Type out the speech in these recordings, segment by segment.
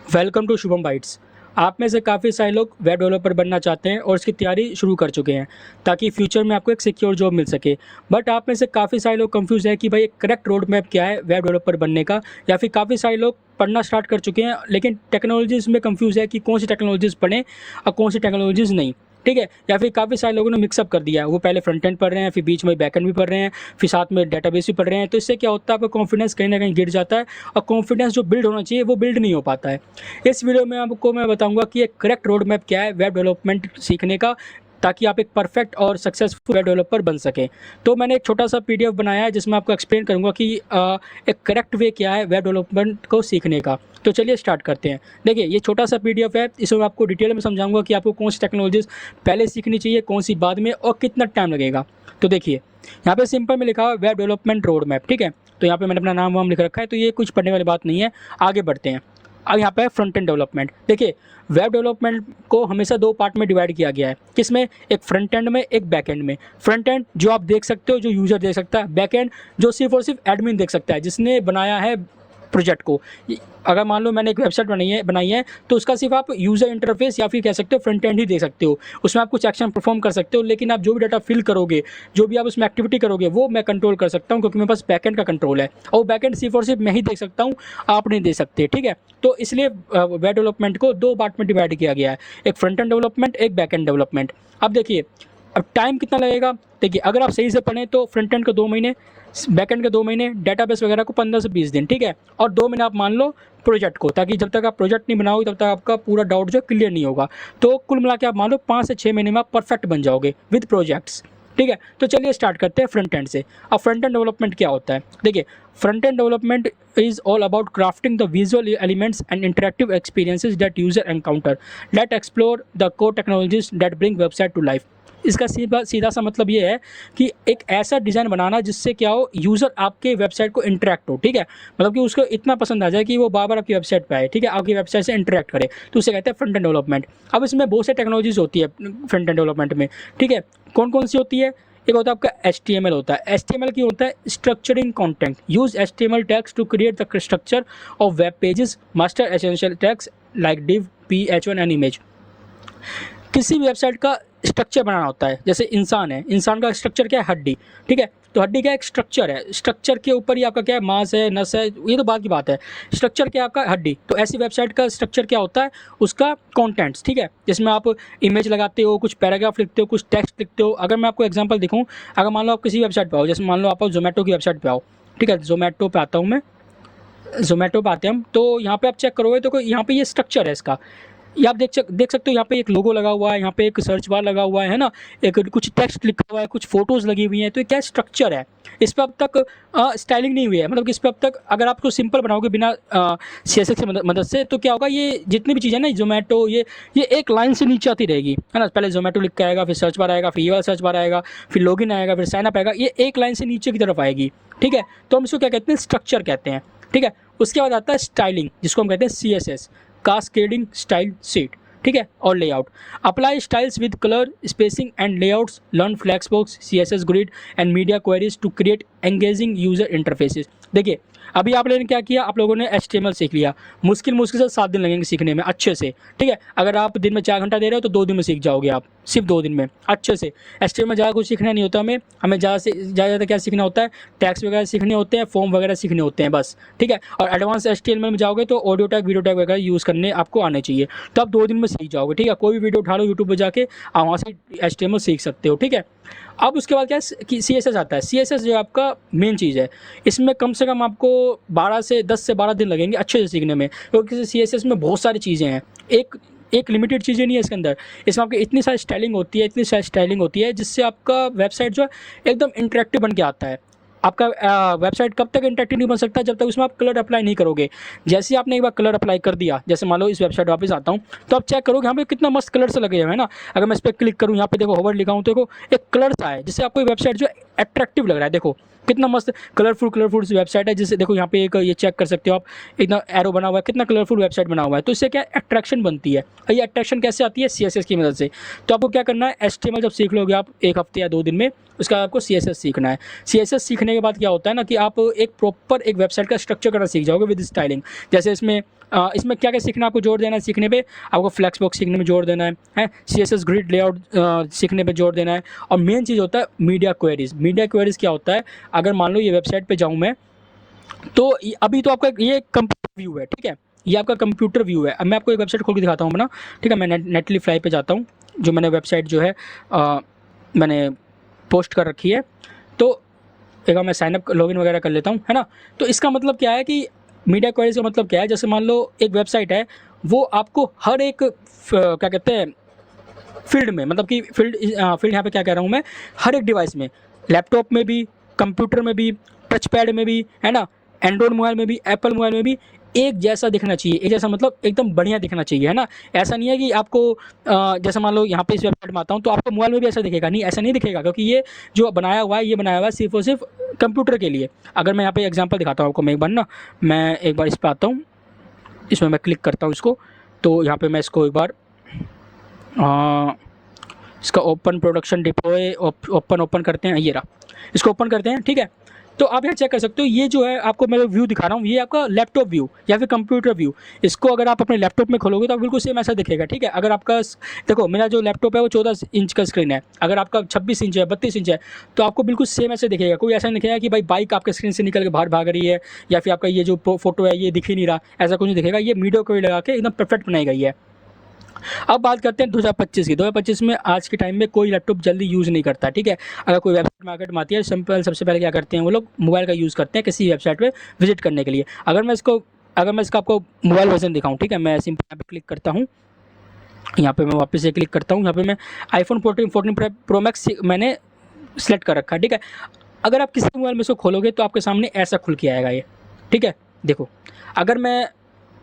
Welcome to Shubham bytes. आप में से काफ़ी सारे लोग वेब डेवलपर बनना चाहते हैं और इसकी तैयारी शुरू कर चुके हैं ताकि फ्यूचर में आपको एक सिक्योर जॉब मिल सके। बट आप में से काफ़ी सारे लोग कंफ्यूज हैं कि भाई एक करेक्ट रोड मैप क्या है वेब डेवलपर बनने का, या फिर काफ़ी सारे लोग पढ़ना स्टार्ट कर चुके हैं लेकिन टेक्नोलॉजीज़ में कंफ्यूज है कि कौन सी टेक्नोलॉजीज़ पढ़ें और कौन सी टेक्नोलॉजीज़ नहीं। ठीक है, या फिर काफ़ी सारे लोगों ने मिक्सअप कर दिया है, वो पहले फ्रंट एंड पढ़ रहे हैं, फिर बीच में बैक एंड भी पढ़ रहे हैं, फिर साथ में डेटाबेस भी पढ़ रहे हैं। तो इससे क्या होता है, आपका कॉन्फिडेंस कहीं ना कहीं गिर जाता है और कॉन्फिडेंस जो बिल्ड होना चाहिए वो बिल्ड नहीं हो पाता है। इस वीडियो में आपको मैं बताऊंगा कि एक करेक्ट रोड मैप क्या है वेब डेवलपमेंट सीखने का, ताकि आप एक परफेक्ट और सक्सेसफुल वेब डेवलपर बन सकें। तो मैंने एक छोटा सा पीडीएफ बनाया है जिसमें आपको एक्सप्लेन करूंगा कि एक करेक्ट वे क्या है वेब डेवलपमेंट को सीखने का। तो चलिए स्टार्ट करते हैं। देखिए, ये छोटा सा पीडीएफ है, इसमें आपको डिटेल में समझाऊंगा कि आपको कौन सी टेक्नोलॉजीज पहले सीखनी चाहिए, कौन सी बाद में, और कितना टाइम लगेगा। तो देखिए, यहाँ पे सिंपल में लिखा हुआ है वेब डेवलपमेंट रोड मैप। ठीक है, तो यहाँ पे मैंने अपना नाम वाम लिख रखा है, तो ये कुछ पढ़ने वाली बात नहीं है। आगे बढ़ते हैं। अब यहाँ पे है फ्रंट एंड डेवलपमेंट। देखिए, वेब डेवलपमेंट को हमेशा दो पार्ट में डिवाइड किया गया है। किसमें? एक फ्रंट एंड में, एक बैक एंड में। फ्रंट एंड जो आप देख सकते हो, जो यूज़र देख सकता है। बैक एंड जो सिर्फ और सिर्फ एडमिन देख सकता है, जिसने बनाया है प्रोजेक्ट को। अगर मान लो मैंने एक वेबसाइट बनाई है तो उसका सिर्फ आप यूज़र इंटरफेस या फिर कह सकते हो फ्रंट एंड ही देख सकते हो। उसमें आप कुछ एक्शन परफॉर्म कर सकते हो, लेकिन आप जो भी डाटा फिल करोगे, जो भी आप उसमें एक्टिविटी करोगे, वो मैं कंट्रोल कर सकता हूँ, क्योंकि मेरे पास बैकएंड का कंट्रोल है और बैकएंड सिर्फ और सिर्फ मैं ही देख सकता हूँ, आप नहीं दे सकते। ठीक है, तो इसलिए वेब डेवलपमेंट को दो पार्ट में डिवाइड किया गया है, एक फ्रंट एंड डेवलपमेंट, एक बैक एंड डेवलपमेंट। अब देखिए, अब टाइम कितना लगेगा। देखिए, अगर आप सही से पढ़ें तो फ्रंट एंड को 2 महीने, बैक एंड के 2 महीने, डेटाबेस वगैरह को 15 से 20 दिन। ठीक है, और 2 महीने आप मान लो प्रोजेक्ट को, ताकि जब तक आप प्रोजेक्ट नहीं बनाओगे तब तक आपका पूरा डाउट जो क्लियर नहीं होगा। तो कुल मिला के आप मान लो 5 से 6 महीने में आप परफेक्ट बन जाओगे विद प्रोजेक्ट्स। ठीक है, तो चलिए स्टार्ट करते हैं फ्रंट एंड से। अब फ्रंट एंड डेवलपमेंट क्या होता है? देखिए, front end development is all about crafting the visual elements and interactive experiences that user encounter that explore the core technologies that bring website to life। इसका सीधा सा मतलब ये है कि एक ऐसा डिज़ाइन बनाना जिससे क्या हो, यूज़र आपके वेबसाइट को इंटरेक्ट हो। ठीक है, मतलब कि उसको इतना पसंद आ जाए कि वो बार बार आपकी वेबसाइट पे आए। ठीक है, आपकी वेबसाइट से इंटरेक्ट करे, तो उसे कहते हैं फ्रंट एंड डेवलपमेंट। अब इसमें बहुत से टेक्नोलॉजीज होती है फ्रंट एंड डेवलपमेंट में। ठीक है, कौन कौन सी होती है? एक होता है आपका HTML होता है। HTML की होता है structuring content. Use HTML tags to create the structure of web pages, master essential tags like div, ph1 and image. किसी भी वेबसाइट का स्ट्रक्चर बनाना होता है। जैसे इंसान है, इंसान का स्ट्रक्चर क्या है? हड्डी। ठीक है, तो हड्डी क्या एक स्ट्रक्चर है, स्ट्रक्चर के ऊपर ही आपका क्या है? मांस है, नस है, ये तो बात की बात है। स्ट्रक्चर क्या है आपका? हड्डी। तो ऐसी वेबसाइट का स्ट्रक्चर क्या होता है? उसका कंटेंट्स। ठीक है, जिसमें आप इमेज लगाते हो, कुछ पैराग्राफ लिखते हो, कुछ टेक्स्ट लिखते हो। अगर मैं आपको एग्जांपल दिखाऊं, अगर मान लो आप किसी वेबसाइट पे आओ, जैसे मान लो आप जोमेटो की वेबसाइट पे आओ। ठीक है, जोमेटो पे आता हूँ मैं, जोमेटो पे आते हैं हम, तो यहाँ पे आप चेक करोगे तो यहाँ पे ये स्ट्रक्चर है इसका। ये आप देख सकते हो, यहाँ पे एक लोगो लगा हुआ है, यहाँ पे एक सर्च बार लगा हुआ है ना, एक कुछ टेक्स्ट लिखा हुआ है, कुछ फोटोज़ लगी हुई हैं। तो ये क्या स्ट्रक्चर है? इस पर अब तक स्टाइलिंग नहीं हुई है, मतलब कि इस पर अब तक अगर आप उसको सिंपल बनाओगे बिना CSS की मदद से, तो क्या होगा, ये जितनी भी चीज़ें ना जोमेटो, ये एक लाइन से नीचे आती रहेगी, है ना। पहले जोमेटो लिख के आएगा, फिर सर्च बार आएगा, फिर ये वाला सर्च बार आएगा, फिर लॉगिन आएगा, फिर साइन अप आएगा, ये एक लाइन से नीचे की तरफ आएगी। ठीक है, तो हम इसको क्या कहते हैं? स्ट्रक्चर कहते हैं। ठीक है, उसके बाद आता है स्टाइलिंग, जिसको हम कहते हैं CSS, कास्केडिंग स्टाइल शीट। ठीक है, और layout. Apply styles with colour spacing and layouts, learn flexbox, CSS grid and media queries to create engaging user interfaces. देखिए, अभी आप लोगों ने क्या किया? आप लोगों ने HTML सीख लिया। मुश्किल से 7 दिन लगेंगे सीखने में अच्छे से। ठीक है, अगर आप दिन में 4 घंटा दे रहे हो तो 2 दिन में सीख जाओगे आप, सिर्फ 2 दिन में अच्छे से। HTML ज़्यादा कुछ सीखना नहीं होता, हमें ज़्यादा से ज़्यादा क्या सीखना होता है? टैग्स वगैरह सीखने होते हैं, फॉर्म वगैरह सीखने होते हैं, बस। ठीक है, और एडवांस HTML में जाओगे तो ऑडियो टैग, वीडियो टैग वगैरह यूज़ करने आपको आने चाहिए, तो आप 2 दिन में सीख जाओगे। ठीक है, कोई भी वीडियो उठा लो यूट्यूब पर जाके, आप वहाँ से HTML सीख सकते हो। ठीक है, अब उसके बाद क्या है कि CSS आता है। CSS जो आपका मेन चीज़ है, इसमें कम से कम आपको 10 से 12 दिन लगेंगे अच्छे से सीखने में, क्योंकि CSS में बहुत सारी चीज़ें हैं। एक लिमिटेड चीज़ें नहीं है इसके अंदर। इसमें आपकी इतनी सारी स्टाइलिंग होती है जिससे आपका वेबसाइट जो है एकदम इंटरेक्टिव बन के आता है। आपका वेबसाइट कब तक इंटरेक्टिव नहीं बन सकता? जब तक उसमें आप कलर अप्लाई नहीं करोगे। जैसे ही आपने एक बार कलर अप्लाई कर दिया, जैसे मान लो इस वेबसाइट वापस आता हूँ, तो आप चेक करोगे यहाँ पे कितना मस्त कलर से लगे हुए हैं ना। अगर मैं इस पर क्लिक करूँ, यहाँ पे देखो होवर लिखा हूँ, तो देखो एक कलर सा है जिससे आपको वेबसाइट जो अट्रैक्टिव लग रहा है। देखो कितना मस्त कलरफुल वेबसाइट है, जिससे देखो यहाँ पे एक ये चेक कर सकते हो आप, इतना एरो बना हुआ है, कितना कलरफुल वेबसाइट बना हुआ है। तो इससे क्या अट्रैक्शन बनती है, और ये अट्रैक्शन कैसे आती है? CSS की मदद से। तो आपको क्या करना है? HTML जब सीख लोगे आप 1 हफ्ते या 2 दिन में, उसका बाद आपको CSS सीखना है। CSS सीखने के बाद क्या होता है ना कि आप एक प्रॉपर एक वेबसाइट का स्ट्रक्चर करना सीख जाओगे विद स्टाइलिंग। जैसे इसमें इसमें क्या क्या सीखना है आपको जोर देना है सीखने पे, आपको फ्लेक्सबॉक्स सीखने में जोर देना है CSS ग्रिड लेआउट सीखने पे जोर देना है। और मेन चीज़ होता है मीडिया क्वेरीज। मीडिया क्वेरीज क्या होता है, अगर मान लो ये वेबसाइट पे जाऊँ मैं, तो अभी तो आपका ये कंप्यूटर व्यू है, ठीक है, ये आपका कंप्यूटर व्यू है। अब मैं आपको एक वेबसाइट खोल के दिखाता हूँ अपना, ठीक है। मैं नेटलीफ्लाई पे जाता हूँ, जो मैंने वेबसाइट जो है मैंने पोस्ट कर रखी है। तो एक बार मैं साइनअप लॉगिन वगैरह कर लेता हूँ, है ना। तो इसका मतलब क्या है कि मीडिया क्वेरीज का मतलब क्या है, जैसे मान लो एक वेबसाइट है, वो आपको हर एक क्या कहते हैं फील्ड में, मतलब कि फील्ड यहाँ पे क्या कह रहा हूँ मैं, हर एक डिवाइस में, लैपटॉप में भी, कंप्यूटर में भी, टच पैड में भी, है ना, एंड्रॉयड मोबाइल में भी, एप्पल मोबाइल में भी एक जैसा दिखना चाहिए। एक जैसा मतलब एकदम बढ़िया दिखना चाहिए, है ना। ऐसा नहीं है कि आपको जैसे मान लो यहाँ पे इस वेबसाइट में आता हूँ तो आपको मोबाइल में भी ऐसा दिखेगा, नहीं, ऐसा नहीं दिखेगा, क्योंकि ये जो बनाया हुआ है, ये बनाया हुआ है सिर्फ और सिर्फ कंप्यूटर के लिए। अगर मैं यहाँ पे एग्जांपल दिखाता हूँ आपको, मैं एक बार ना, मैं एक बार इस पर आता हूँ, इसमें मैं क्लिक करता हूँ इसको, तो यहाँ पे मैं इसको एक बार इसका ओपन प्रोडक्शन डिप्लॉय ओपन करते हैं, ये रहा, इसको ओपन करते हैं, ठीक है। तो आप यहाँ चेक कर सकते हो, ये जो है आपको मैं व्यू दिखा रहा हूँ, ये आपका लैपटॉप व्यू या फिर कंप्यूटर व्यू। इसको अगर आप अपने लैपटॉप में खोलोगे तो बिल्कुल सेम ऐसा दिखेगा, ठीक है। अगर आपका देखो, मेरा जो लैपटॉप है वो 14 इंच का स्क्रीन है, अगर आपका 26 इंच है, 32 इंच है, तो आपको बिल्कुल सेम ऐसे दिखेगा। कोई ऐसा नहीं दिखेगा कि भाई बाइक आपके स्क्रीन से निकल के बाहर भाग रही है, या फिर आपका ये जो फोटो है ये दिख ही नहीं रहा, ऐसा कुछ नहीं दिखेगा। ये मीडिया को लगा के एकदम परफेक्ट बनाई गई है। अब बात करते हैं 2025 की। 2025 में आज के टाइम में कोई लैपटॉप जल्दी यूज़ नहीं करता, ठीक है। अगर कोई वेबसाइट मार्केट में आती है, सिंपल सबसे पहले क्या करते हैं वो लोग, मोबाइल का यूज़ करते हैं किसी वेबसाइट पे विजिट करने के लिए। अगर मैं इसका आपको मोबाइल वर्जन दिखाऊँ, ठीक है, मैं सिंपल यहाँ पे क्लिक करता हूँ, यहाँ पे मैं वापस से क्लिक करता हूँ, यहाँ पे मैं आईफोन 14 प्रो मैक्स मैंने सेलेक्ट कर रखा है, ठीक है। अगर आप किसी मोबाइल में इसको खोलोगे तो आपके सामने ऐसा खुल के आएगा ये, ठीक है। देखो, अगर मैं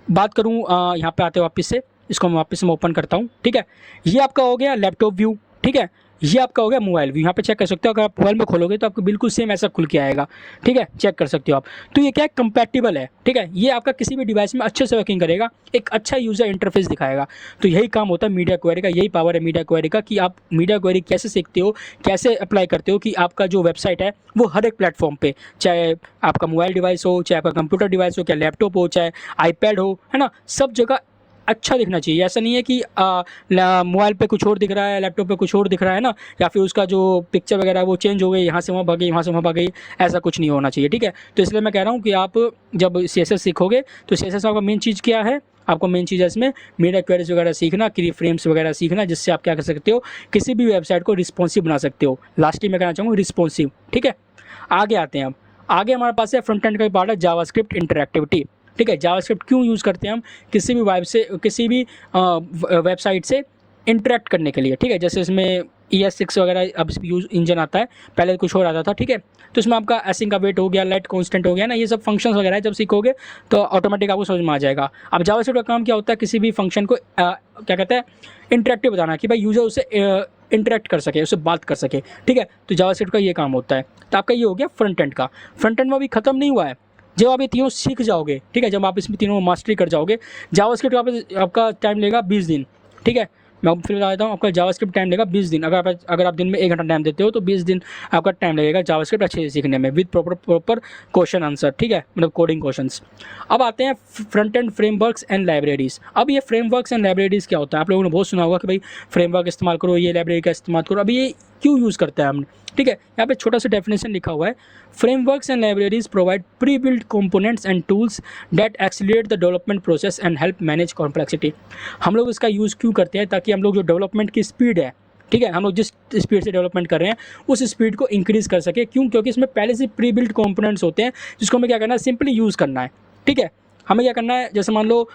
बात करूँ यहाँ पे आते वापस से, इसको मैं वापस से ओपन करता हूँ, ठीक है। ये आपका हो गया लैपटॉप व्यू, ठीक है। ये आपका हो गया मोबाइल व्यू। यहाँ पे चेक कर सकते हो, अगर आप मोबाइल में खोलोगे तो आपको बिल्कुल सेम ऐसा खुल के आएगा, ठीक है, चेक कर सकते हो आप। तो ये क्या है, कंपैटिबल है, ठीक है। ये आपका किसी भी डिवाइस में अच्छे से वर्किंग करेगा, एक अच्छा यूज़र इंटरफेस दिखाएगा। तो यही काम होता है मीडिया क्वेरी का, यही पावर है मीडिया क्वेरी का, कि आप मीडिया क्वेरी कैसे सीखते हो, कैसे अप्लाई करते हो, कि आपका जो वेबसाइट है वो हर एक प्लेटफॉर्म पे, चाहे आपका मोबाइल डिवाइस हो, चाहे आपका कंप्यूटर डिवाइस हो, चाहे लैपटॉप हो, चाहे आईपैड हो, है ना, सब जगह अच्छा दिखना चाहिए। ऐसा नहीं है कि मोबाइल पे कुछ और दिख रहा है, लैपटॉप पे कुछ और दिख रहा है ना, या फिर उसका जो पिक्चर वगैरह है वो चेंज हो गई, यहाँ से वहाँ भागी, वहाँ से वहाँ भागी, ऐसा कुछ नहीं होना चाहिए, ठीक है। तो इसलिए मैं कह रहा हूँ कि आप जब CSS सीखोगे तो CSS का मेन चीज़ क्या है, आपको मेन चीज़ है इसमें मीडिया क्वेरीज वगैरह सीखना, की फ्रेम्स वगैरह सीखना, जिससे आप क्या कर सकते हो, किसी भी वेबसाइट को रिस्पॉन्सिव बना सकते हो। लास्टली मैं कहना चाहूँगा रिस्पॉन्सिव, ठीक है। आगे आते हैं, अब आगे हमारे पास है फ्रंट एंड का पार्ट है जावास्क्रिप्ट इंटरैक्टिविटी, ठीक है। जावास्क्रिप्ट क्यों यूज़ करते हैं हम, किसी भी वेबसाइट से इंटरेक्ट करने के लिए, ठीक है। जैसे इसमें ES6 वगैरह अब यूज इंजन आता है, पहले कुछ और आता था, ठीक है। तो इसमें आपका एसिंग का वेट हो गया, लाइट कांस्टेंट हो गया ना, ये सब फंक्शंस वगैरह जब सीखोगे तो ऑटोमेटिक आपको समझ में आ जाएगा। अब जावास्क्रिप्ट का काम क्या होता है, किसी भी फंक्शन को क्या कहते हैं, इंटरेक्टिव बताना, कि भाई यूज़र उससे इंटरेक्ट कर सके, उससे बात कर सके, ठीक है। तो जावास्क्रिप्ट का ये काम होता है। तो आपका ये हो गया फ्रंट एंड का। फ्रंट एंड में अभी खत्म नहीं हुआ है, जब आप ये तीनों सीख जाओगे, ठीक है, जब आप इसमें तीनों मास्टरी कर जाओगे, जावास्क्रिप्ट आपका टाइम लेगा 20 दिन, ठीक है। मैं फिर बता देता हूँ, आपका जावास्क्रिप्ट टाइम लेगा 20 दिन। अगर आप दिन में 1 घंटा टाइम देते हो तो 20 दिन आपका टाइम लगेगा जावास्क्रिप्ट अच्छे से सीखने में, विद प्रॉपर क्वेश्चन आंसर, ठीक है, मतलब कोडिंग क्वेश्चंस। अब आते हैं front end frameworks and libraries. अब ये फ्रेमवर्क्स एंड लाइब्रेरीज क्या होता है, आप लोगों ने बहुत सुना होगा कि भाई फ्रेमवर्क इस्तेमाल करो, ये लाइब्रेरी का इस्तेमाल करो। अभी ये क्यों यूज़ करते हैं हम, ठीक है। यहाँ पे छोटा सा डेफिनेशन लिखा हुआ है, frameworks and libraries provide pre build components and tools that accelerate the development process and help manage complexity. हम लोग इसका यूज़ क्यों करते हैं, ताकि हम लोग जो डेवलपमेंट की स्पीड है, ठीक है, हम लोग जिस स्पीड से डेवलपमेंट कर रहे हैं उस स्पीड को इंक्रीज़ कर सके। क्यों, क्योंकि इसमें पहले से प्री बिल्ड कंपोनेंट्स होते हैं, जिसको हमें क्या करना है, सिंपली यूज़ करना है, ठीक है। हमें क्या करना है, जैसे मान लो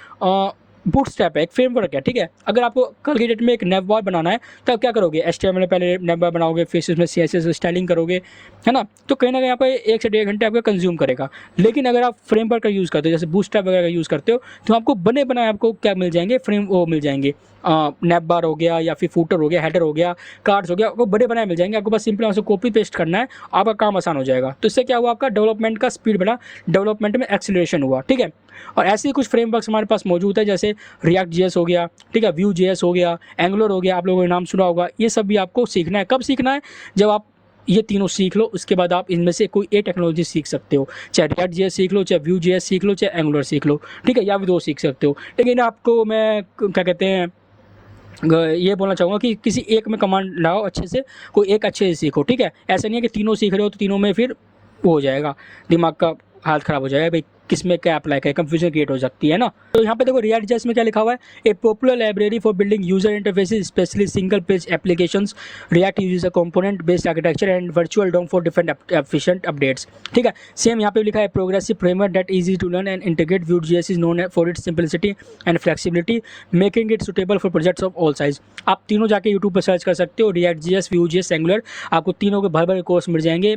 बूटस्ट्रैप है, एक फ्रेमवर्क है, ठीक है। अगर आपको कल की डेट में एक नेव बार बनाना है तो आप क्या करोगे, HTML में पहले नेव बार बनाओगे, फिर उसमें CSS स्टाइलिंग करोगे, है ना। तो कहीं ना कहीं आपको 1 से 1.5 घंटे आपका कंज्यूम करेगा। लेकिन अगर आप फ्रेमवर्क का यूज़ करते हो, जैसे बूटस्ट्रैप वगैरह का यूज़ करते हो, तो आपको बने बनाए आपको क्या मिल जाएंगे, मिल जाएंगे, नेव बार हो गया, या फिर फूटर हो गया, हेडर हो गया, कार्ड्स हो गया, आपको बड़े बनाए मिल जाएंगे। आपको बस सिंपली आपसे कॉपी पेस्ट करना है, आपका काम आसान हो जाएगा। तो इससे क्या हुआ, आपका डेवलपमेंट का स्पीड बढ़ा, डेवलपमेंट में एक्सीलरेशन हुआ, ठीक है। और ऐसे ही कुछ फ्रेमवर्क्स हमारे पास मौजूद है, जैसे React.js हो गया, ठीक है, Vue.js हो गया, एंगुलर हो गया, आप लोगों ने नाम सुना होगा। ये सब भी आपको सीखना है। कब सीखना है, जब आप ये तीनों सीख लो, उसके बाद आप इनमें से कोई एक टेक्नोलॉजी सीख सकते हो, चाहे रिएक्ट जेएस सीख लो, चाहे व्यू जेएस सीख लो, चाहे एंगुलर सीख लो, ठीक है, या भी 2 सीख सकते हो। लेकिन आपको मैं क्या कहते हैं ये बोलना चाहूँगा कि किसी एक में कमांड लाओ अच्छे से, कोई एक अच्छे से सीखो, ठीक है। ऐसा नहीं है कि तीनों सीख रहे हो तो तीनों में फिर वो हो जाएगा, दिमाग का हालत ख़राब हो जाएगा भाई, किस में क्या अप्लाई करें, कंफ्यूजन क्रिएट हो सकती है ना। तो यहाँ पे देखो रिएक्ट जेएस में क्या लिखा हुआ है, a popular library for building user interfaces specially single page applications. React uses a component based architecture and virtual DOM for different efficient updates, ठीक है। सेम यहाँ पे लिखा है progressive framework that easy to learn and integrate. Vue JS is known for its simplicity and flexibility making it suitable for projects of all size. आप तीनों जाके YouTube पर सर्च कर सकते हो, react JS, Vue JS, angular, आपको तीनों के भर भर कोर्स मिल जाएंगे।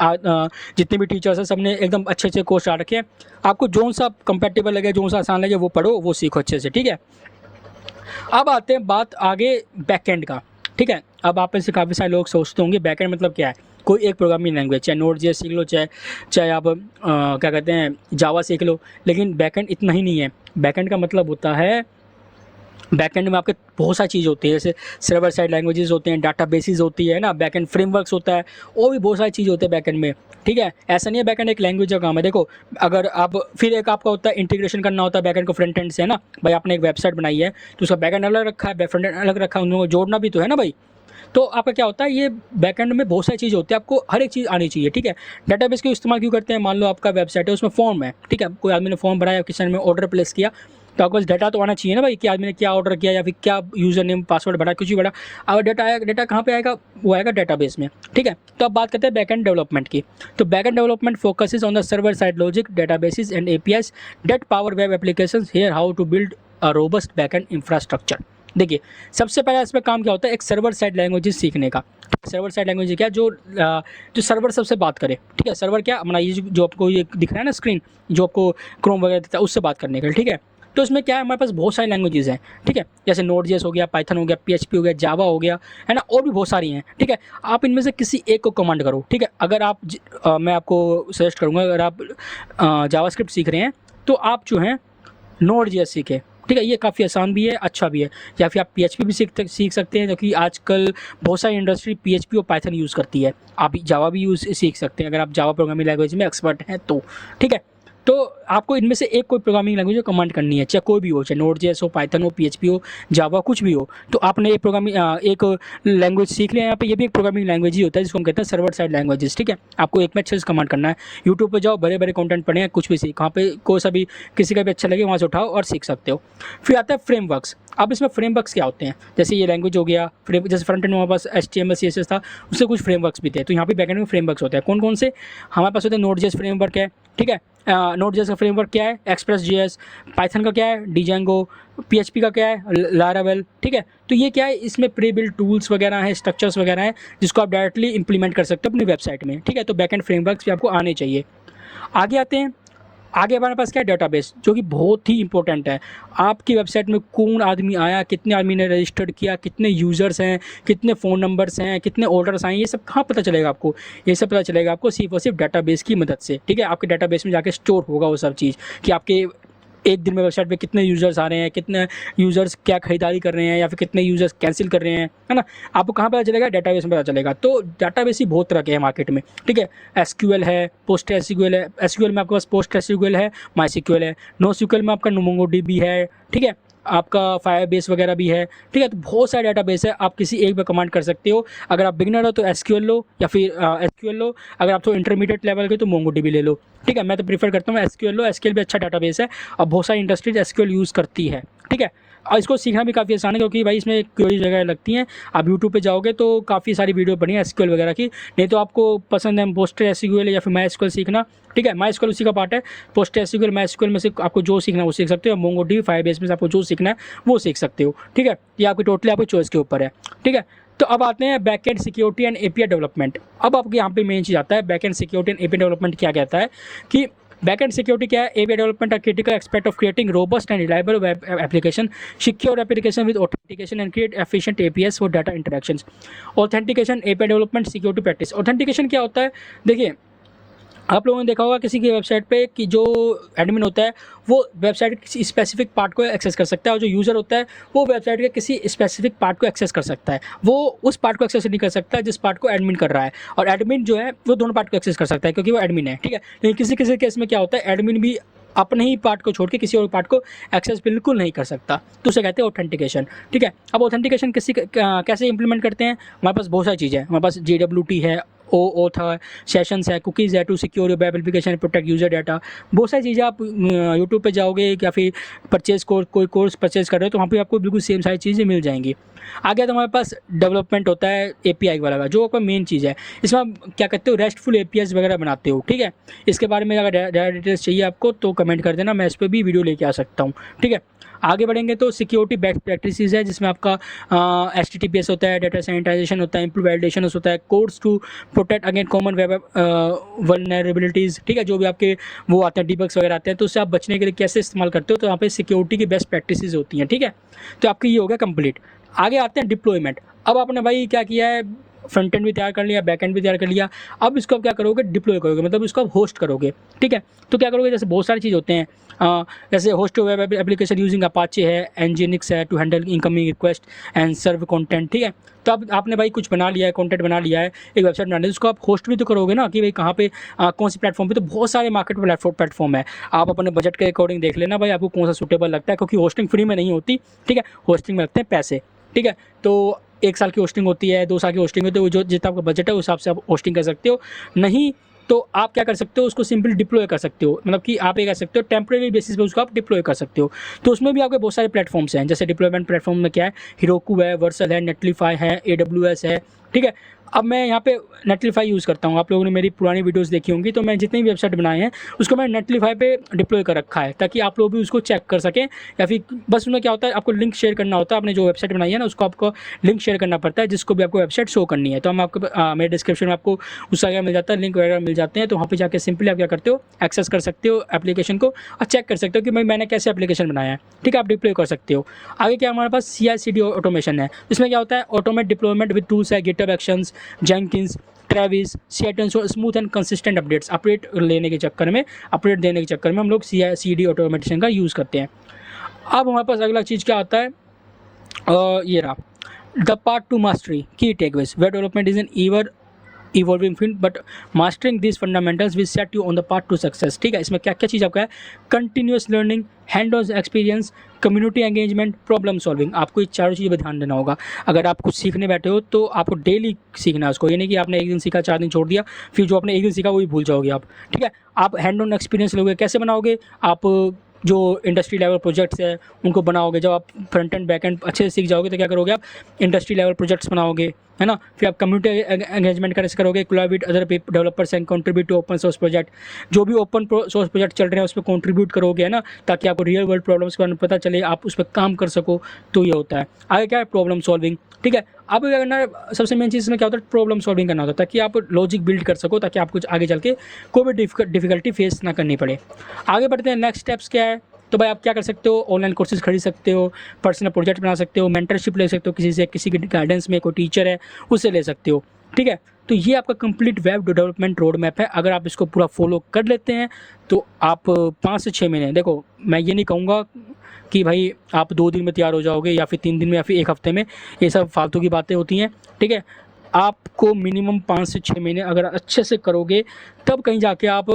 जितने भी टीचर्स हैं सबने एकदम अच्छे अच्छे कोर्स डाल रखे हैं, आपको जो सा कंपेटेबल लगे, जो सा आसान लगे वो पढ़ो, वो सीखो अच्छे से, ठीक है। अब आते हैं बात आगे बैकएंड का, ठीक है। अब आप में से काफ़ी सारे लोग सोचते होंगे बैकएंड मतलब क्या है, कोई एक प्रोग्रामिंग लैंग्वेज, चाहे नोड जेएस सीख लो, चाहे आप क्या कहते हैं जावा सीख लो, लेकिन बैकएंड इतना ही नहीं है। बैकएंड का मतलब होता है, बैकएंड में आपके बहुत सारी चीज़ होती है, जैसे सर्वर साइड लैंग्वेजेस होते हैं, डाटाबेसेस होती है ना, बैकएंड फ्रेमवर्क्स होता है, और भी बहुत सारी चीज़ होती है बैकएंड में, ठीक है। ऐसा नहीं है बैकएंड एक लैंग्वेज का काम है। देखो अगर आप फिर एक आपका होता है इंटीग्रेशन करना होता है बैकएंड को फ्रंट एंड से, है ना भाई, आपने एक वेबसाइट बनाई है तो उसका बैकएंड अलग रखा है, फ्रंट एंड अलग रखा है, उन दोनों को जोड़ना भी तो है ना भाई। तो आपका क्या होता है, ये बैकएंड में बहुत सारी चीज़ें होती है, आपको हर एक चीज़ आनी चाहिए, ठीक है। डेटाबेस का इस्तेमाल क्यों करते हैं, मान लो आपका वेबसाइट है, उसमें फॉर्म है, ठीक है, कोई आदमी ने फॉर्म भराया, किसी ने ऑर्डर प्लेस किया, तो आपको डाटा तो आना चाहिए ना भाई कि आदमी ने क्या ऑर्डर किया या फिर क्या यूज़र नेम पासवर्ड भरा, कुछ भी भरा। अगर डाटा आएगा, डाटा कहाँ पे आएगा, वो आएगा डेटाबेस में, ठीक है। तो अब बात करते हैं बैकएंड डेवलपमेंट की। तो backend development focuses on the server side logic, databases and APIs that power web applications. Here how to build a robust backend infrastructure. देखिए सबसे पहला इसमें काम क्या होता है, एक सर्वर साइड लैंग्वेजेस सीखने का। सर्वर साइड लैंग्वेज क्या, जो सर्वर सबसे बात करे, ठीक है। सर्वर क्या अपना, ये जो आपको ये दिख रहा है ना स्क्रीन, जो आपको क्रोम वगैरह देता है, उससे बात करने का, ठीक है। तो इसमें क्या है, हमारे पास बहुत सारी लैंग्वेजेस हैं, ठीक है, जैसे नोड जेएस हो गया, पाइथन हो गया, पीएचपी हो गया, जावा हो गया, है ना, और भी बहुत सारी हैं, ठीक है। आप इनमें से किसी एक को कमांड करो, ठीक है। अगर आप मैं आपको सजेस्ट करूँगा, अगर आप जावास्क्रिप्ट सीख रहे हैं तो आप जो हैं नोड जेएस सीखें, ठीक है। ये काफ़ी आसान भी है, अच्छा भी है। या फिर आप पीएचपी भी सीख सकते हैं, क्योंकि आजकल बहुत सारी इंडस्ट्री पीएचपी और पाइथन यूज़ करती है। आप जावा भी सीख सकते हैं अगर आप जावा प्रोग्रामिंग लैंग्वेज में एक्सपर्ट हैं तो, ठीक है। तो आपको इनमें से एक कोई प्रोग्रामिंग लैंग्वेज कमांड करनी है, चाहे कोई भी हो, चाहे नोड जेएस हो, पाइथन हो, पीएचपी हो, जावा, कुछ भी हो। तो आपने एक एक लैंग्वेज सीख लिया। यहाँ पे ये भी एक प्रोग्रामिंग लैंग्वेज ही होता है जिसको हम कहते हैं सर्वर साइड लैंग्वेजेस, ठीक है। आपको एक में अच्छे से कमांड करना है। यूट्यूब पे जाओ, बड़े बड़े कंटेंट पढ़े हैं, कुछ भी सीख, वहाँ पे कोई सा भी किसी का भी अच्छा लगे वहाँ से उठाओ और सीख सकते हो। फिर आता है फ्रेमवर्क्स। अब इसमें फ्रेमवर्क्स क्या होते हैं, जैसे ये लैंग्वेज हो गया, जैसे फ्रंट एंड हमारे पास HTML CSS था, उससे कुछ फ्रेमवर्क्स भी थे। तो यहाँ पे बैकएंड में फ्रेमवर्क्स होते हैं। कौन कौन से हमारे पास होते हैं, नोड जेएस फ्रेमवर्क है, ठीक है। नोड जेएस का फ्रेमवर्क क्या है, एक्सप्रेस जेएस। पाइथन का क्या है, डिजेंगो। पीएचपी का क्या है, लारावेल, ठीक है। तो ये क्या है, इसमें प्री बिल्ट टूल्स वगैरह हैं, स्ट्रक्चर्स वगैरह हैं, जिसको आप डायरेक्टली इंप्लीमेंट कर सकते हो अपनी वेबसाइट में, ठीक है। तो बैकएंड फ्रेमवर्क्स भी आपको आने चाहिए। आगे आते हैं, आगे हमारे पास क्या है, डेटाबेस, जो कि बहुत ही इंपॉर्टेंट है। आपकी वेबसाइट में कौन आदमी आया, कितने आदमी ने रजिस्टर्ड किया, कितने यूज़र्स हैं, कितने फ़ोन नंबर्स हैं, कितने ऑर्डर्स आए, ये सब कहाँ पता चलेगा आपको, ये सब पता चलेगा आपको सिर्फ और सिर्फ डेटाबेस की मदद से, ठीक है। आपके डेटाबेस में जाके स्टोर होगा वो सब चीज़ कि आपके एक दिन में वेबसाइट पे कितने यूज़र्स आ रहे हैं, कितने यूज़र्स क्या खरीदारी कर रहे हैं, या फिर कितने यूज़र्स कैंसिल कर रहे हैं, है ना। आपको कहाँ पता चलेगा, डेटाबेस में पता चलेगा। तो डेटाबेस ही बहुत तरह के हैं मार्केट में, ठीक है। एसक्यूएल है, पोस्ट एसक्यूएल है। एसक्यूएल में आपके पास पोस्ट एसक्यूएल है, माई सीक्यूएल है। नो सीक्यूएल में आपका मोंगोडीबी है, ठीक है। आपका फायरबेस वगैरह भी है, ठीक है। तो बहुत सारे डेटाबेस है, आप किसी एक पे कमांड कर सकते हो। अगर आप बिगिनर हो तो एसक्यूएल लो, या फिर एसक्यूएल लो। अगर आप तो इंटरमीडिएट लेवल के तो मोंगोडीबी ले लो, ठीक है। मैं तो प्रीफर करता हूँ एसक्यूएल लो, एसक्यूएल भी अच्छा डेटाबेस है और बहुत सारी इंडस्ट्रीज एसक्यूएल यूज़ करती है, ठीक है। और इसको सीखना भी काफ़ी आसान है, क्योंकि भाई इसमें क्वेरीज वगैरह लगती हैं। आप यूट्यूब पे जाओगे तो काफ़ी सारी वीडियो बनी है एसक्यूएल वगैरह की। नहीं तो आपको पसंद है पोस्टर एसक्यूएल या फिर माई एसक्यूएल सीखना, ठीक है। माई एसक्यूएल उसी का पार्ट है। पोस्टर एसक्यूएल, माई एसक्यूएल में से आपको जो सीखना है वो सीख सकते हो। मोंगोडीबी, फायरबेस में से आपको जो सीखना है वो सीख सकते हो, ठीक है। ये आपकी टोटली आपकी चॉइस के ऊपर है, ठीक है। तो अब आते हैं backend security and API development. अब आपके यहाँ पे मेन चीज़ आता है backend security and API development क्या कहता है कि बैकएंड सिक्योरिटी क्या है, API development a critical aspect of creating robust and reliable web application, secure application with authentication and create efficient APIs for data interactions. Authentication, API development, security practice. Authentication क्या होता है, देखिए आप लोगों ने देखा होगा किसी की वेबसाइट पे कि जो एडमिन होता है वो वेबसाइट के किसी स्पेसिफिक पार्ट को एक्सेस कर सकता है, और जो यूज़र होता है वो वेबसाइट के किसी स्पेसिफिक पार्ट को एक्सेस कर सकता है। वो उस पार्ट को एक्सेस नहीं कर सकता जिस पार्ट को एडमिन कर रहा है, और एडमिन जो है वो दोनों पार्ट को एक्सेस कर सकता है क्योंकि वो एडमिन है, ठीक है। लेकिन किसी किसी केस में क्या होता है, एडमिन भी अपने ही पार्ट को छोड़ के किसी और पार्ट को एक्सेस बिल्कुल नहीं कर सकता, तो उसे कहते हैं ऑथेंटिकेशन, ठीक है। अब ऑथेंटिकेशन कैसे इंप्लीमेंट करते हैं, हमारे पास बहुत सारी चीज़ें हैं। हमारे पास JWT है, OAuth है, सेशंस है, कुकीज़ है to secure your web application, protect user data. बहुत सारी चीज़ें आप यूट्यूब पे जाओगे या फिर कोई कोर्स परचेज कर रहे हो तो वहाँ पे आपको बिल्कुल सेम सारी चीज़ें मिल जाएंगी। आगे तो हमारे पास डेवलपमेंट होता है API वगैरह, जो आपका मेन चीज़ है। इसमें आप क्या करते हो, रेस्टफुल APIs वगैरह बनाते हो, ठीक है। इसके बारे में अगर ज़्यादा डिटेल्स चाहिए आपको तो कमेंट कर देना, मैं इस पर भी वीडियो लेके आ सकता हूँ, ठीक है। आगे बढ़ेंगे तो सिक्योरिटी बेस्ट प्रैक्टिसेस है, जिसमें आपका HTTPS होता है, डाटा सैनिटाइजेशन होता है, इम्प्रूव वैलिडेशन होता है, codes to protect against common web vulnerabilities, ठीक है। जो भी आपके वो आते हैं डिबग्स वगैरह आते हैं तो उससे आप बचने के लिए कैसे इस्तेमाल करते हो, तो यहाँ पे सिक्योरिटी की बेस्ट प्रैक्टिसेस होती हैं, ठीक है। तो आपकी ये हो गया कंप्लीट। आगे आते हैं डिप्लॉयमेंट। अब आपने भाई क्या किया है, फ्रंट एंड भी तैयार कर लिया, बैक एंड भी तैयार कर लिया। अब इसको आप क्या करोगे, डिप्लॉय करोगे, मतलब इसको आप होस्ट करोगे, ठीक है। तो क्या करोगे, जैसे बहुत सारी चीज़ होते हैं, जैसे host web application using Apache है, एनजीनिक्स है to handle incoming request and serve content, ठीक है। तो अब आपने भाई कुछ बना लिया है, कंटेंट बना लिया है, एक वेबसाइट बना ली है, उसको आप होस्ट भी तो करोगे ना, कि भाई कहाँ पे कौन सी प्लेटफॉर्म पे। तो बहुत सारे मार्केट प्लेटफॉर्म है, आप अपने बजट के अकॉर्डिंग देख लेना भाई आपको कौन सा सूटेबल लगता है, क्योंकि होस्टिंग फ्री में नहीं होती, ठीक है। होस्टिंग में लगते हैं पैसे, ठीक है। तो 1 साल की होस्टिंग होती है, 2 साल की होस्टिंग होती है, वो जो जितना आपका बजट है उस हिसाब से आप होस्टिंग कर सकते हो। नहीं तो आप क्या कर सकते हो, उसको सिंपली डिप्लॉय कर सकते हो, मतलब कि आप ये कह सकते हो टेम्परेरी बेसिस पे उसको आप डिप्लॉय कर सकते हो। तो उसमें भी आपके बहुत सारे प्लेटफॉर्म्स हैं, जैसे डिप्लॉयमेंट प्लेटफॉर्म में क्या है, Heroku है, वर्सल है, नेटलीफाई है, AWS है, ठीक है। अब मैं यहाँ पे नेटलीफाई यूज़ करता हूँ, आप लोगों ने मेरी पुरानी वीडियोस देखी होंगी, तो मैं जितनी भी वेबसाइट बनाए हैं उसको मैंने नेटलीफाई पे डिप्लॉय कर रखा है, ताकि आप लोग भी उसको चेक कर सकें। या फिर बस उसमें क्या होता है, आपको लिंक शेयर करना होता है, आपने जो वेबसाइट बनाई है ना उसको आपको लिंक शेयर करना पड़ता है, जिसको भी आपको वेबसाइट शो करनी है। तो हम आपको मेरे डिस्क्रिप्शन में आपको उसका क्या मिल जाता है, लिंक वगैरह मिल जाते हैं, तो वहाँ पर जाकर सिंपली आप क्या करते हो, एक्सेस कर सकते हो एप्लीकेशन को और चेक कर सकते हो कि भाई मैंने कैसे एप्लीकेशन बनाया है, ठीक है। आप डिप्लॉय कर सकते हो। आगे क्या हमारे पास CI/CD ऑटोमेशन है, इसमें क्या होता है, ऑटोमेट डिप्लॉयमेंट विद टूल्स है, GitHub actions, Jenkins, Travis, CI/10 और स्मूथ एंड कंसिस्टेंट अपडेट देने के चक्कर में हम लोग CI/CD ऑटोमेशन का यूज़ करते हैं। अब हमारे पास अगला चीज़ क्या आता है, ये रहा द पार्ट टू मास्टरी की takeaways. Web development is an evolving field but mastering this fundamentals will set you on the path to success, ठीक है। इसमें क्या क्या चीज़ आपका है, continuous learning, hand on experience, community engagement, problem solving. आपको ये चारों चीज़ें पर ध्यान देना होगा। अगर आप कुछ सीखने बैठे हो तो आपको डेली सीखना है उसको, ये नहीं कि आपने एक दिन सीखा 4 दिन छोड़ दिया, फिर जो आपने एक दिन सीखा वही भूल जाओगे आप, ठीक है। आप हैंड ऑन एक्सपीरियंस लोगे, कैसे बनाओगे, आप जो इंडस्ट्री लेवल प्रोजेक्ट्स है उनको बनाओगे। जब आप फ्रंट एंड बैक एंड अच्छे से सीख जाओगे तो क्या करोगे, आप इंडस्ट्री लेवल प्रोजेक्ट्स बनाओगे, है ना। फिर आप कम्युनिटी एंगेजमेंट कैसे करोगे, collaborate other developers and contribute to open source project. जो भी ओपन सोर्स प्रोजेक्ट चल रहे हैं उस पर कंट्रीब्यूट करोगे, है ना, ताकि आपको रियल वर्ल्ड प्रॉब्लम्स का पता चले, आप उस पर काम कर सको। तो ये होता है। आगे क्या है, प्रॉब्लम सॉल्विंग, ठीक है। अब क्या करना है, सबसे मेन चीज़ इसमें क्या होता है, प्रॉब्लम सॉल्विंग करना होता है, ताकि आप लॉजिक बिल्ड कर सको, ताकि आपको आगे चल के कोई भी डिफिकल्टी फेस ना करनी पड़े। आगे बढ़ते हैं, नेक्स्ट स्टेप्स क्या है। तो भाई आप क्या कर सकते हो, ऑनलाइन कोर्सेज खरीद सकते हो, पर्सनल प्रोजेक्ट बना सकते हो, मेंटरशिप ले सकते हो किसी से, किसी की गाइडेंस में कोई टीचर है उससे ले सकते हो, ठीक है। तो ये आपका complete web development road map है। अगर आप इसको पूरा फॉलो कर लेते हैं तो आप 5 से 6 महीने, देखो मैं ये नहीं कहूँगा कि भाई आप 2 दिन में तैयार हो जाओगे या फिर 3 दिन में या फिर 1 हफ्ते में, ये सब फालतू की बातें होती हैं, ठीक है। आपको मिनिमम 5 से 6 महीने अगर अच्छे से करोगे तब कहीं जाके आप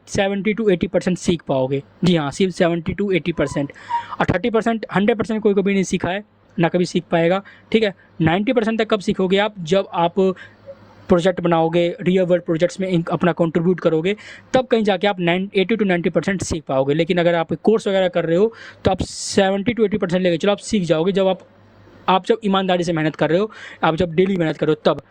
70 to 80% सीख पाओगे। जी हाँ, सिर्फ 70 to 80%। और 30% 100% कोई कभी नहीं सीखा है, ना कभी सीख पाएगा, ठीक है। 90% तक कब सीखोगे आप, जब आप प्रोजेक्ट बनाओगे, रियल वर्ल्ड प्रोजेक्ट्स में अपना कंट्रीब्यूट करोगे, तब कहीं जाके आप 80 to 90% सीख पाओगे। लेकिन अगर आप कोर्स वगैरह कर रहे हो तो आप 70 to 80% लेके चलो, आप सीख जाओगे जब आप जब ईमानदारी से मेहनत कर रहे हो, आप जब डेली मेहनत कर रहे हो तब,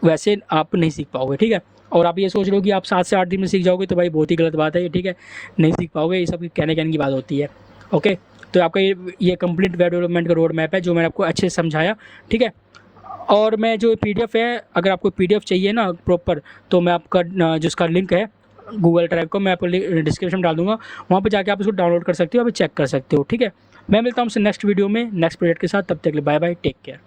वैसे आप नहीं सीख पाओगे, ठीक है। और आप ये सोच रहे हो कि आप 7 से 8 दिन में सीख जाओगे, तो भाई बहुत ही गलत बात है ये, ठीक है। नहीं सीख पाओगे, ये सब कहने की बात होती है, ओके। तो आपका ये कंप्लीट वेब डेवलपमेंट का रोड मैप है जो मैंने आपको अच्छे से समझाया, ठीक है। और मैं जो PDF है, अगर आपको PDF चाहिए ना प्रॉपर, तो मैं आपका जिसका लिंक है गूगल ड्राइव को मैं आपको डिस्क्रिप्शन में डाल दूँगा, वहाँ पर जाके आप उसको डाउनलोड कर सकते हो, आप चेक कर सकते हो, ठीक है। मैं मिलता हूँ आपसे नेक्स्ट वीडियो में नेक्स्ट प्रोजेक्ट के साथ, तब तक के लिए बाय बाय, टेक केयर।